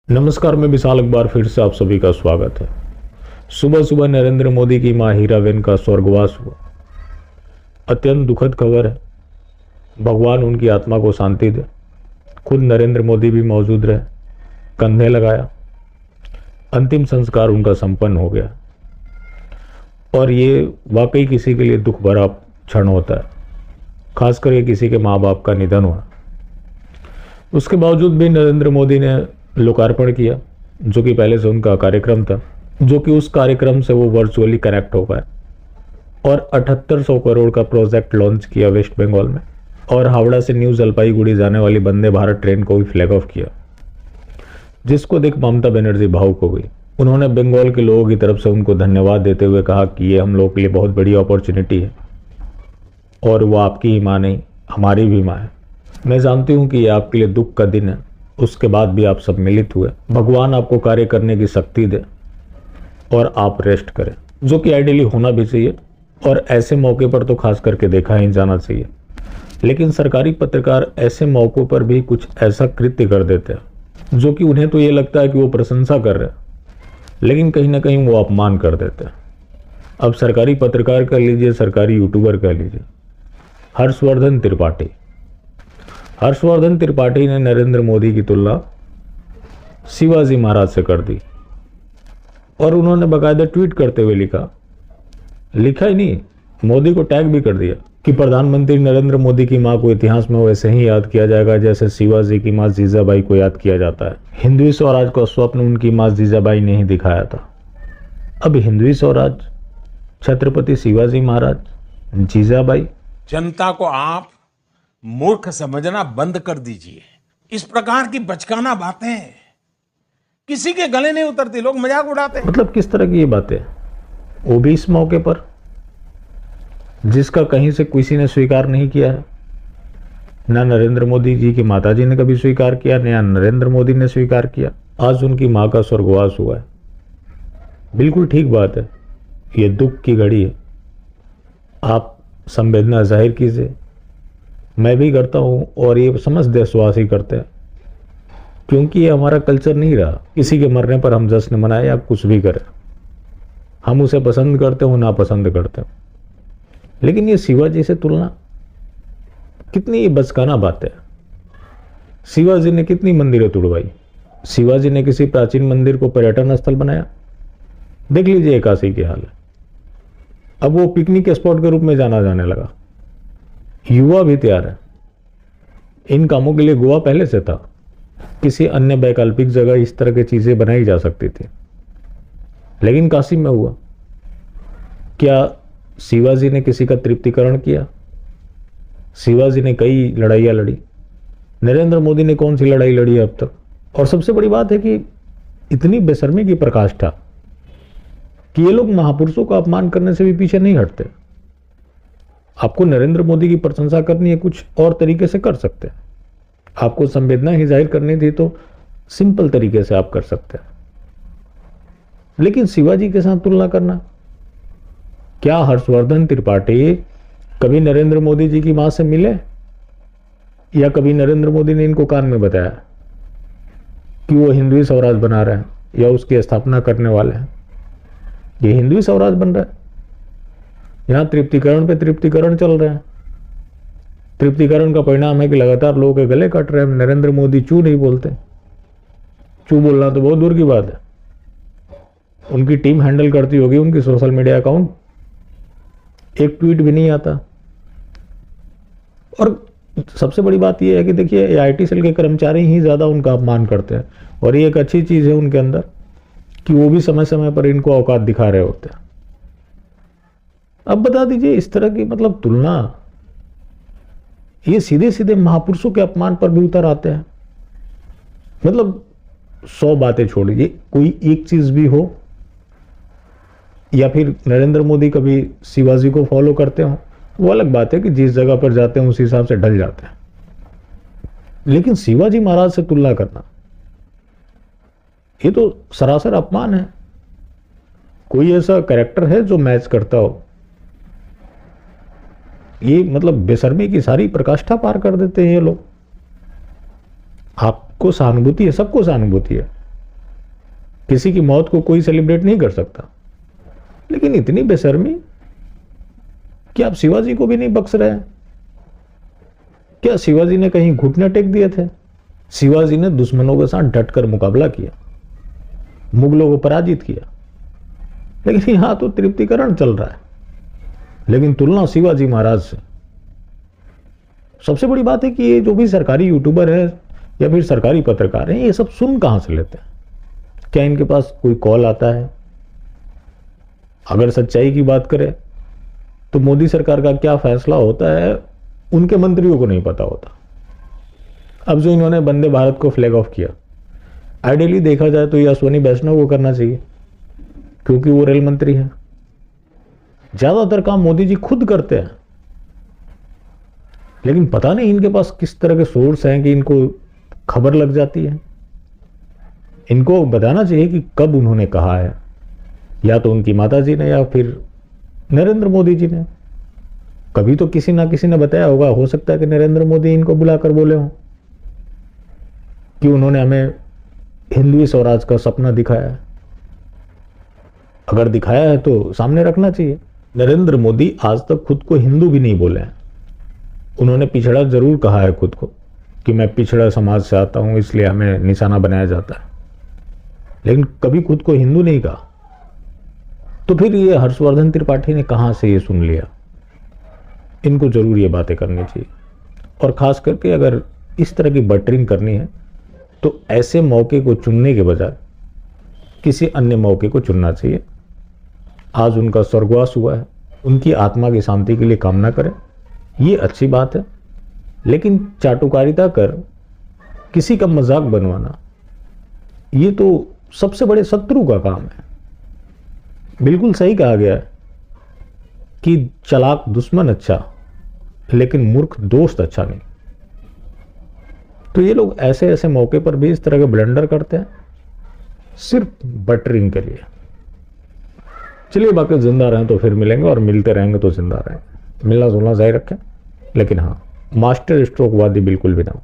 नमस्कार, मैं विशाल एक बार फिर से आप सभी का स्वागत है। सुबह सुबह नरेंद्र मोदी की मां हीराबेन का स्वर्गवास हुआ। अत्यंत दुखद खबर है। भगवान उनकी आत्मा को शांति दे। खुद नरेंद्र मोदी भी मौजूद रहे, कंधे लगाया, अंतिम संस्कार उनका संपन्न हो गया। और ये वाकई किसी के लिए दुख भरा क्षण होता है, खासकर ये किसी के माँ बाप का निधन हुआ। उसके बावजूद भी नरेंद्र मोदी ने लोकार्पण किया, जो कि पहले से उनका कार्यक्रम था, जो कि उस कार्यक्रम से वो वर्चुअली कनेक्ट हो पाए और 7800 करोड़ का प्रोजेक्ट लॉन्च किया वेस्ट बंगाल में, और हावड़ा से न्यू जलपाईगुड़ी जाने वाली वंदे भारत ट्रेन को भी फ्लैग ऑफ किया, जिसको देख ममता बनर्जी भावुक हो गई। उन्होंने बंगाल के लोगों की तरफ से उनको धन्यवाद देते हुए कहा कि ये हम लोग के लिए बहुत बड़ी अपॉर्चुनिटी है और वो आपकी ही माँ नहीं, हमारी भी माँ है। मैं जानती हूँ कि ये आपके लिए दुख का दिन है, उसके बाद भी आप सब मिलित हुए। भगवान आपको कार्य करने की शक्ति दे और आप रेस्ट करें, जो कि आइडियली होना भी चाहिए और ऐसे मौके पर तो खास करके देखा ही जाना चाहिए। लेकिन सरकारी पत्रकार ऐसे मौक़ों पर भी कुछ ऐसा कृत्य कर देते हैं जो कि उन्हें तो ये लगता है कि वो प्रशंसा कर रहे हैं, लेकिन कहीं ना कहीं वो अपमान कर देते हैं। अब सरकारी पत्रकार कह लीजिए, सरकारी यूट्यूबर कह लीजिए, हर्षवर्धन त्रिपाठी ने नरेंद्र मोदी की तुलना शिवाजी महाराज से कर दी और उन्होंने बाकायदा ट्वीट करते हुए लिखा ही नहीं, मोदी को टैग भी कर दिया कि प्रधानमंत्री नरेंद्र मोदी की मां को इतिहास में वैसे ही याद किया जाएगा जैसे शिवाजी की मां जीजाबाई को याद किया जाता है। हिंदवी स्वराज का स्वप्न उनकी मां जीजाबाई ने ही दिखाया था। अब हिंदवी स्वराज, छत्रपति शिवाजी महाराज, जीजाबाई। जनता को आप मूर्ख समझना बंद कर दीजिए। इस प्रकार की बचकाना बातें किसी के गले नहीं उतरती, लोग मजाक उड़ाते हैं। मतलब किस तरह की ये बातें, वो भी इस मौके पर जिसका कहीं से किसी ने स्वीकार नहीं किया है। ना नरेंद्र मोदी जी की माताजी ने कभी स्वीकार किया, ना नरेंद्र मोदी ने स्वीकार किया। आज उनकी मां का स्वर्गवास हुआ है। बिल्कुल ठीक बात है, ये दुख की घड़ी है। आप संवेदना जाहिर कीजिए, मैं भी करता हूँ और ये समस्त देशवासी करते हैं, क्योंकि ये हमारा कल्चर नहीं रहा। किसी के मरने पर हम जश्न मनाए या कुछ भी करें, हम उसे पसंद करते हो ना पसंद करते हो। लेकिन ये शिवाजी से तुलना, कितनी ये बचकाना बात है। शिवाजी ने कितनी मंदिरें तुड़वाई, शिवाजी ने किसी प्राचीन मंदिर को पर्यटन स्थल बनाया। देख लीजिए काशी की हाल है, अब वो पिकनिक स्पॉट के रूप में जाना जाने लगा। युवा भी तैयार है इन कामों के लिए। गोवा पहले से था, किसी अन्य वैकल्पिक जगह इस तरह की चीजें बनाई जा सकती थी, लेकिन काशी में हुआ। क्या शिवाजी ने किसी का तृप्तिकरण किया? शिवाजी ने कई लड़ाइयां लड़ी, नरेंद्र मोदी ने कौन सी लड़ाई लड़ी है अब तक? और सबसे बड़ी बात है कि इतनी बेशर्मी की प्रकाष्ठा कि ये लोग महापुरुषों का अपमान करने से भी पीछे नहीं हटते। आपको नरेंद्र मोदी की प्रशंसा करनी है, कुछ और तरीके से कर सकते हैं। आपको संवेदना ही जाहिर करनी थी तो सिंपल तरीके से आप कर सकते हैं, लेकिन शिवाजी के साथ तुलना करना। क्या हर्षवर्धन त्रिपाठी कभी नरेंद्र मोदी जी की मां से मिले, या कभी नरेंद्र मोदी ने इनको कान में बताया कि वो हिंदवी स्वराज बना रहे हैं या उसकी स्थापना करने वाले हैं? ये हिंदवी स्वराज बन रहा है, यहां तृप्तिकरण पे तृप्तिकरण चल रहे हैं। तृप्तिकरण का परिणाम है कि लगातार लोगों के गले कट रहे हैं। नरेंद्र मोदी चू नहीं बोलते, चू बोलना तो बहुत दूर की बात है। उनकी टीम हैंडल करती होगी उनकी सोशल मीडिया अकाउंट, एक ट्वीट भी नहीं आता। और सबसे बड़ी बात यह है कि देखिए, आईटी सेल के कर्मचारी ही ज्यादा उनका अपमान करते हैं, और ये एक अच्छी चीज है उनके अंदर कि वो भी समय समय पर इनको औकात दिखा रहे होते हैं। अब बता दीजिए, इस तरह की मतलब तुलना, ये सीधे सीधे महापुरुषों के अपमान पर भी उतर आते हैं। मतलब 100 बातें छोड़ दीजिए, कोई एक चीज भी हो, या फिर नरेंद्र मोदी कभी शिवाजी को फॉलो करते हो, वो अलग बात है कि जिस जगह पर जाते हैं उस हिसाब से ढल जाते हैं। लेकिन शिवाजी महाराज से तुलना करना, ये तो सरासर अपमान है। कोई ऐसा कैरेक्टर है जो मैच करता हो? ये मतलब बेशर्मी की सारी प्रकाष्ठा पार कर देते हैं ये लोग। आपको सहानुभूति है, सबको सहानुभूति है, किसी की मौत को कोई सेलिब्रेट नहीं कर सकता, लेकिन इतनी बेशर्मी कि आप शिवाजी को भी नहीं बख्श रहे हैं। क्या शिवाजी ने कहीं घुटने टेक दिए थे? शिवाजी ने दुश्मनों के साथ डटकर मुकाबला किया, मुगलों को पराजित किया, लेकिन यहां तो तृप्तिकरण चल रहा है। लेकिन तुलना शिवाजी महाराज से। सबसे बड़ी बात है कि ये जो भी सरकारी यूट्यूबर है या फिर सरकारी पत्रकार हैं, ये सब सुन कहां से लेते हैं? क्या इनके पास कोई कॉल आता है? अगर सच्चाई की बात करें तो मोदी सरकार का क्या फैसला होता है उनके मंत्रियों को नहीं पता होता। अब जो इन्होंने वंदे भारत को फ्लैग ऑफ किया, आइडियली देखा जाए तो यह अश्विनी वैष्णव को करना चाहिए, क्योंकि वो रेल मंत्री है। ज्यादातर काम मोदी जी खुद करते हैं, लेकिन पता नहीं इनके पास किस तरह के सोर्स हैं कि इनको खबर लग जाती है। इनको बताना चाहिए कि कब उन्होंने कहा है, या तो उनकी माता जी ने या फिर नरेंद्र मोदी जी ने। कभी तो किसी ना किसी ने बताया होगा। हो सकता है कि नरेंद्र मोदी इनको बुलाकर बोले हों कि उन्होंने हमें हिंदू स्वराज का सपना दिखाया है। अगर दिखाया है तो सामने रखना चाहिए। नरेंद्र मोदी आज तक खुद को हिंदू भी नहीं बोले हैं। उन्होंने पिछड़ा जरूर कहा है खुद को कि मैं पिछड़ा समाज से आता हूं, इसलिए हमें निशाना बनाया जाता है, लेकिन कभी खुद को हिंदू नहीं कहा। तो फिर ये हर्षवर्धन त्रिपाठी ने कहां से ये सुन लिया? इनको जरूर ये बातें करनी चाहिए। और खास करके अगर इस तरह की बटरिंग करनी है तो ऐसे मौके को चुनने के बजाय किसी अन्य मौके को चुनना चाहिए। आज उनका स्वर्गवास हुआ है, उनकी आत्मा की शांति के लिए कामना करें, ये अच्छी बात है। लेकिन चाटुकारिता कर किसी का मजाक बनवाना, ये तो सबसे बड़े शत्रु का काम है। बिल्कुल सही कहा गया है कि चालाक दुश्मन अच्छा, लेकिन मूर्ख दोस्त अच्छा नहीं। तो ये लोग ऐसे ऐसे मौके पर भी इस तरह के ब्लंडर करते हैं, सिर्फ बटरिंग के लिए। चलिए, बाकी जिंदा रहें तो फिर मिलेंगे, और मिलते रहेंगे तो जिंदा रहेंगे। मिलना जुलना जारी रखें, लेकिन हाँ, मास्टर स्ट्रोक वादी बिल्कुल भी ना हो।